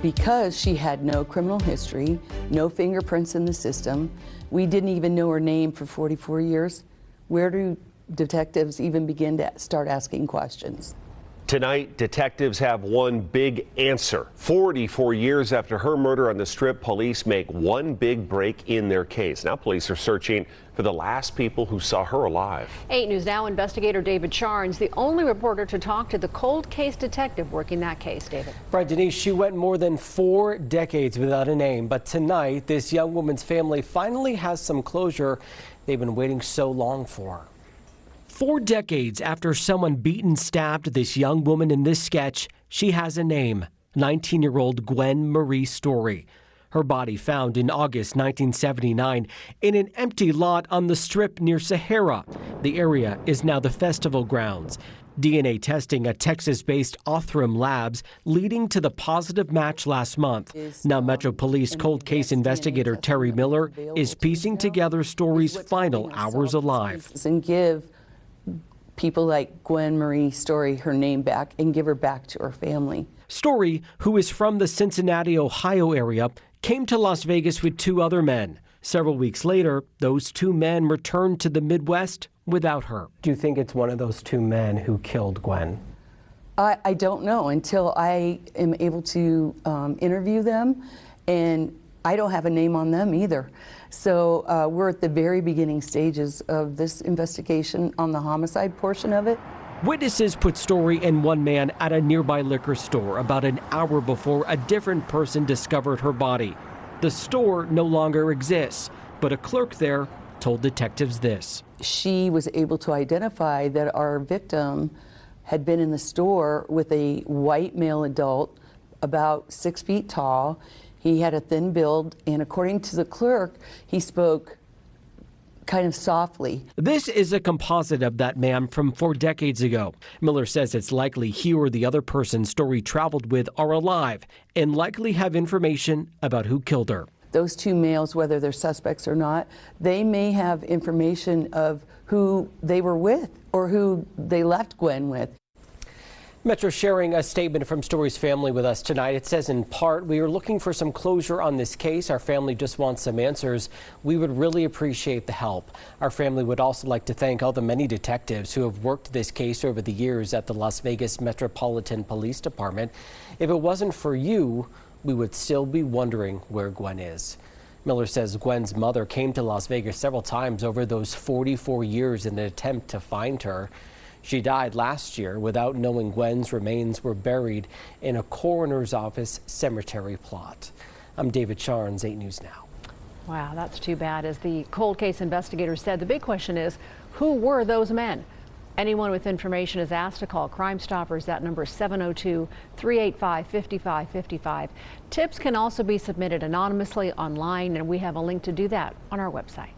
because she had no criminal history, no fingerprints in the system. We didn't even know her name for 44 years. Where do detectives even begin to start asking questions? Tonight, detectives have one big answer. 44 years after her murder on the Strip, police make one big break in their case. Now police are searching for the last people who saw her alive. 8 News Now investigator David Charnes, the only reporter to talk to the cold case detective working that case. David. Right, Denise, she went more than 4 decades without a name, but tonight this young woman's family finally has some closure they've been waiting so long for. 4 decades after someone beat and stabbed this young woman in this sketch, she has a name, 19-year-old Gwen Marie Story. Her body found in August 1979 in an empty lot on the Strip near Sahara. The area is now the festival grounds. DNA testing at Texas-based Othram Labs leading to the positive match last month. Now Metro Police cold case investigator Terry Miller is piecing together Story's final hours alive. And give people like Gwen Marie Story her name back and give her back to her family. Story, who is from the Cincinnati, Ohio area, came to Las Vegas with 2 other men. Several weeks later, those 2 men returned to the Midwest without her. Do you think it's one of those 2 men who killed Gwen? I don't know until I am able to interview them, and I don't have a name on them either. So we're at the very beginning stages of this investigation on the homicide portion of it. Witnesses put Story and one man at a nearby liquor store about an hour before a different person discovered her body. The store no longer exists, but a clerk there told detectives this. She was able to identify that our victim had been in the store with a white male adult, about 6 feet tall. He had a thin build, and according to the clerk, he spoke kind of softly. This is a composite of that man from 4 decades ago. Miller says it's likely he or the other person Story traveled with are alive and likely have information about who killed her. Those 2 males, whether they're suspects or not, they may have information of who they were with or who they left Gwen with. Metro sharing a statement from Story's family with us tonight. It says in part, we are looking for some closure on this case. Our family just wants some answers. We would really appreciate the help. Our family would also like to thank all the many detectives who have worked this case over the years at the Las Vegas Metropolitan Police Department. If it wasn't for you, we would still be wondering where Gwen is. Miller says Gwen's mother came to Las Vegas several times over those 44 years in an attempt to find her. She died last year without knowing Gwen's remains were buried in a coroner's office cemetery plot. I'm David Charnes, 8 News Now. Wow, that's too bad. As the cold case investigator said, the big question is, who were those men? Anyone with information is asked to call Crime Stoppers. That number is 702-385-5555. Tips can also be submitted anonymously online, and we have a link to do that on our website.